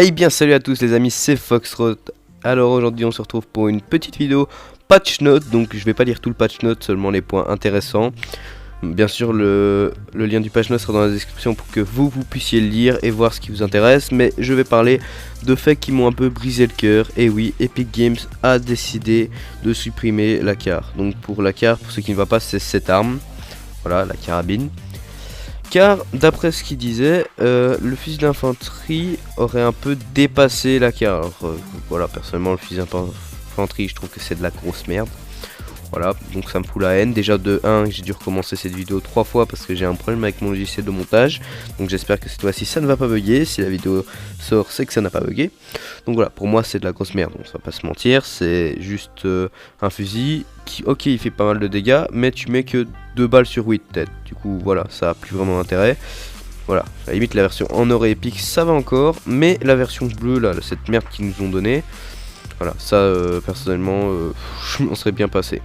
Hey bien salut à tous les amis, c'est Foxtrot. Alors aujourd'hui on se retrouve pour une petite vidéo patch note. Donc je vais pas lire tout le patch note, seulement les points intéressants. Bien sûr le lien du patch note sera dans la description pour que vous puissiez le lire et voir ce qui vous intéresse. Mais je vais parler de faits qui m'ont un peu brisé le cœur. Et oui, Epic Games a décidé de supprimer la CAR. Donc pour la CAR, pour ceux qui ne voient pas, c'est cette arme. Voilà, la carabine. Car d'après ce qu'il disait, le fusil d'infanterie aurait un peu dépassé la CAR. Alors, voilà, personnellement le fusil d'infanterie je trouve que c'est de la grosse merde. Voilà, donc ça me fout la haine. Déjà de 1, j'ai dû recommencer cette vidéo 3 fois parce que j'ai un problème avec mon logiciel de montage. Donc j'espère que cette fois-ci ça ne va pas bugger. Si la vidéo sort, c'est que ça n'a pas bugué. Donc voilà, pour moi c'est de la grosse merde, on va pas se mentir. C'est juste un fusil qui, ok, il fait pas mal de dégâts, mais tu mets que 2 balles sur 8 têtes. Du coup voilà, ça a plus vraiment d'intérêt. Voilà, à la limite la version en or et épique ça va encore, mais la version bleue là, cette merde qu'ils nous ont donné, voilà, ça personnellement je m'en serais bien passé.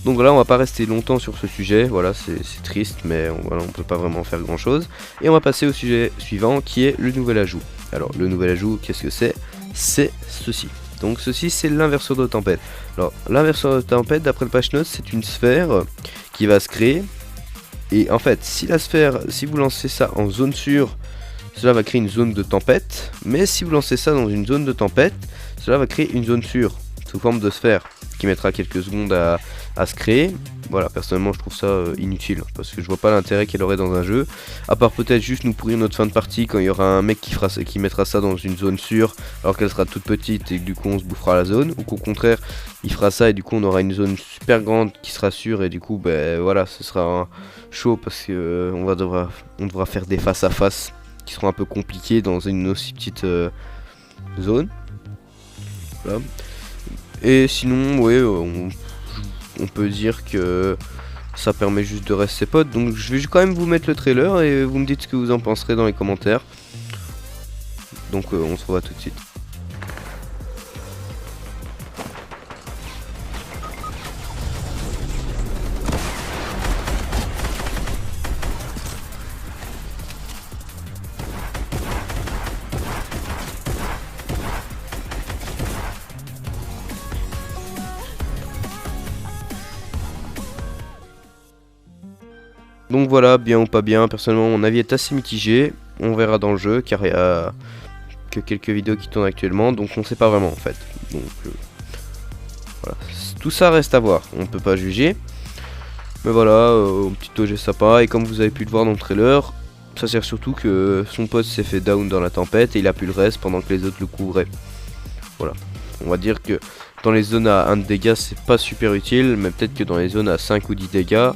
Donc voilà, on va pas rester longtemps sur ce sujet, voilà, c'est triste, mais voilà, on peut pas vraiment faire grand chose. Et on va passer au sujet suivant qui est le nouvel ajout. Alors le nouvel ajout, qu'est-ce que c'est? C'est ceci. Donc ceci c'est l'inverseur de tempête. Alors l'inverseur de tempête, d'après le patch note, c'est une sphère qui va se créer. Et en fait, si la sphère, si vous lancez ça en zone sûre, cela va créer une zone de tempête. Mais si vous lancez ça dans une zone de tempête, cela va créer une zone sûre sous forme de sphère qui mettra quelques secondes à se créer. Voilà, personnellement je trouve ça inutile parce que je vois pas l'intérêt qu'elle aurait dans un jeu, à part peut-être juste nous pourrir notre fin de partie quand il y aura un mec qui mettra ça dans une zone sûre alors qu'elle sera toute petite et que du coup on se bouffera la zone, ou qu'au contraire il fera ça et du coup on aura une zone super grande qui sera sûre et du coup ben voilà, ce sera chaud parce que on devra faire des face à face qui seront un peu compliqués dans une aussi petite zone. Voilà. Et sinon, ouais, on peut dire que ça permet juste de rester potes. Donc je vais quand même vous mettre le trailer et vous me dites ce que vous en penserez dans les commentaires. Donc on se revoit tout de suite. Donc voilà, bien ou pas bien, personnellement mon avis est assez mitigé. On verra dans le jeu car il y a que quelques vidéos qui tournent actuellement, donc on sait pas vraiment en fait. Donc voilà, tout ça reste à voir, on peut pas juger. Mais voilà, un petit OG sympa, et comme vous avez pu le voir dans le trailer, ça sert surtout que son pote s'est fait down dans la tempête et il a pu le reste pendant que les autres le couvraient. Voilà, on va dire que dans les zones à 1 de dégâts c'est pas super utile, mais peut-être que dans les zones à 5 ou 10 dégâts,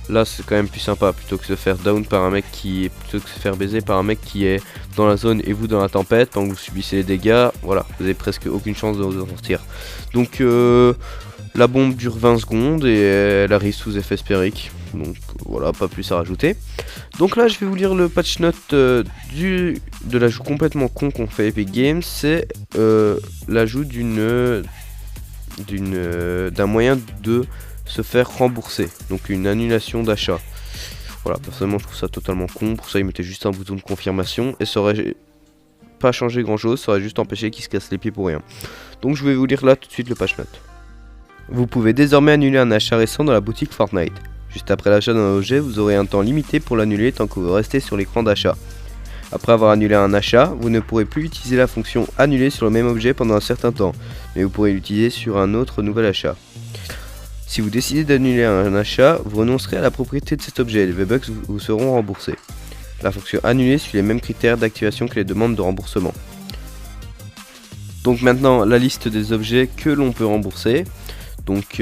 là c'est quand même plus sympa, plutôt que se faire down par un mec plutôt que se faire baiser par un mec qui est dans la zone et vous dans la tempête, pendant que vous subissez les dégâts, voilà, vous avez presque aucune chance de vous en sortir. Donc la bombe dure 20 secondes et elle arrive sous effet sphérique, donc voilà, pas plus à rajouter. Donc là je vais vous lire le patch note de l'ajout complètement con qu'on fait Epic Games. C'est l'ajout d'un moyen de se faire rembourser, donc une annulation d'achat. Voilà, personnellement je trouve ça totalement con. Pour ça ils mettaient juste un bouton de confirmation et ça aurait pas changé grand chose, ça aurait juste empêché qu'ils se cassent les pieds pour rien. Donc je vais vous lire là tout de suite le patch note. Vous pouvez désormais annuler un achat récent dans la boutique Fortnite. Juste après l'achat d'un objet, vous aurez un temps limité pour l'annuler tant que vous restez sur l'écran d'achat. Après avoir annulé un achat, vous ne pourrez plus utiliser la fonction annuler sur le même objet pendant un certain temps, mais vous pourrez l'utiliser sur un autre nouvel achat. Si vous décidez d'annuler un achat, vous renoncerez à la propriété de cet objet et les V-Bucks vous seront remboursés. La fonction annuler suit les mêmes critères d'activation que les demandes de remboursement. Donc maintenant la liste des objets que l'on peut rembourser. Donc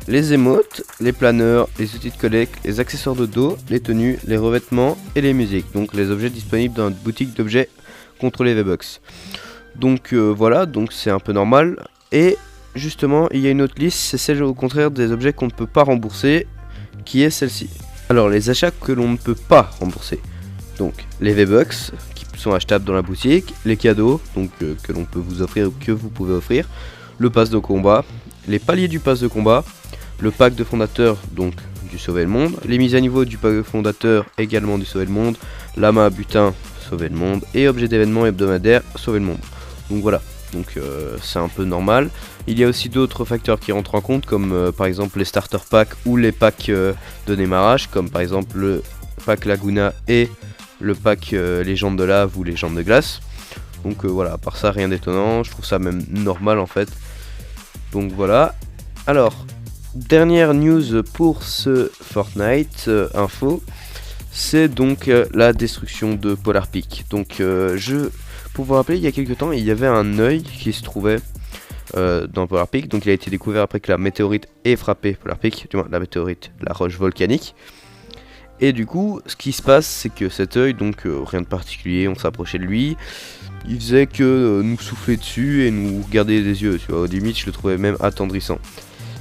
les émotes, les planeurs, les outils de collecte, les accessoires de dos, les tenues, les revêtements et les musiques. Donc les objets disponibles dans notre boutique d'objets contre les V-Bucks. Donc voilà, donc c'est un peu normal. Et justement, il y a une autre liste, c'est celle au contraire des objets qu'on ne peut pas rembourser, qui est celle-ci. Alors les achats que l'on ne peut pas rembourser. Donc les V-Bucks qui sont achetables dans la boutique, les cadeaux donc que l'on peut vous offrir ou que vous pouvez offrir, le pass de combat, les paliers du pass de combat, le pack de fondateur donc du Sauver le Monde, les mises à niveau du pack de fondateur également du Sauver le Monde, la main à butin sauver le monde, et objet d'événement hebdomadaire, sauver le monde. Donc voilà, donc c'est un peu normal. Il y a aussi d'autres facteurs qui rentrent en compte, comme par exemple les starter packs ou les packs de démarrage, comme par exemple le pack Laguna et le pack légende de lave ou légende de glace. Donc voilà, à part ça, rien d'étonnant, je trouve ça même normal en fait. Donc voilà. Alors, dernière news pour ce Fortnite info, c'est donc la destruction de Polar Peak. Donc pour vous rappeler, il y a quelques temps, il y avait un œil qui se trouvait dans Polar Peak. Donc il a été découvert après que la météorite ait frappé Polar Peak, du moins la météorite, la roche volcanique. Et du coup, ce qui se passe, c'est que cet œil, donc rien de particulier, on s'approchait de lui, il faisait que nous souffler dessus et nous regarder les yeux, tu vois, au limite je le trouvais même attendrissant.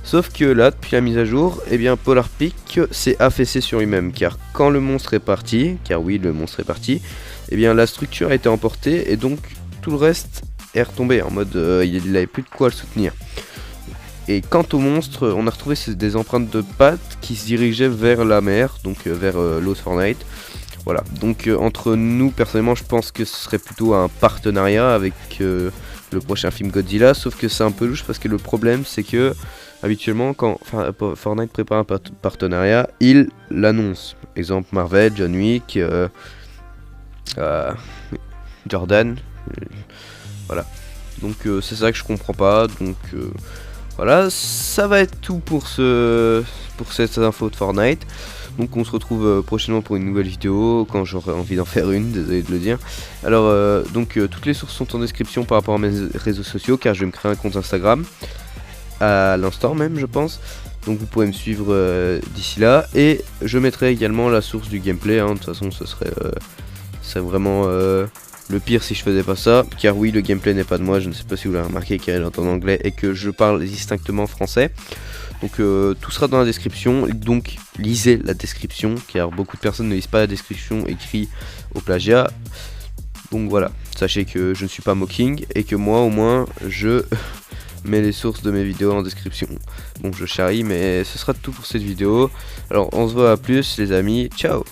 Sauf que là, depuis la mise à jour, eh bien Polar Peak s'est affaissé sur lui-même, car quand le monstre est parti, car oui, le monstre est parti, eh bien la structure a été emportée et donc tout le reste est retombé, en mode il n'avait plus de quoi le soutenir. Et quant au monstre, on a retrouvé des empreintes de pattes qui se dirigeaient vers la mer, donc vers Lost Fortnite. Voilà, donc entre nous, personnellement, je pense que ce serait plutôt un partenariat avec le prochain film Godzilla, sauf que c'est un peu louche parce que le problème, c'est que habituellement, quand Fortnite prépare un partenariat, il l'annonce. Exemple Marvel, John Wick, Jordan, voilà. Donc c'est ça que je comprends pas, donc... voilà, ça va être tout pour cette info de Fortnite. Donc on se retrouve prochainement pour une nouvelle vidéo, quand j'aurai envie d'en faire une, désolé de le dire. Alors toutes les sources sont en description par rapport à mes réseaux sociaux, car je vais me créer un compte Instagram, à l'instant même je pense. Donc vous pourrez me suivre d'ici là, et je mettrai également la source du gameplay, hein. De toute façon ce serait vraiment... le pire si je faisais pas ça, car oui, le gameplay n'est pas de moi, je ne sais pas si vous l'avez remarqué, car il est en anglais et que je parle distinctement français. Donc tout sera dans la description, donc lisez la description, car beaucoup de personnes ne lisent pas la description écrite au plagiat. Donc voilà, sachez que je ne suis pas mocking et que moi au moins je mets les sources de mes vidéos en description. Bon, je charrie, mais ce sera tout pour cette vidéo. Alors on se voit à plus les amis, ciao.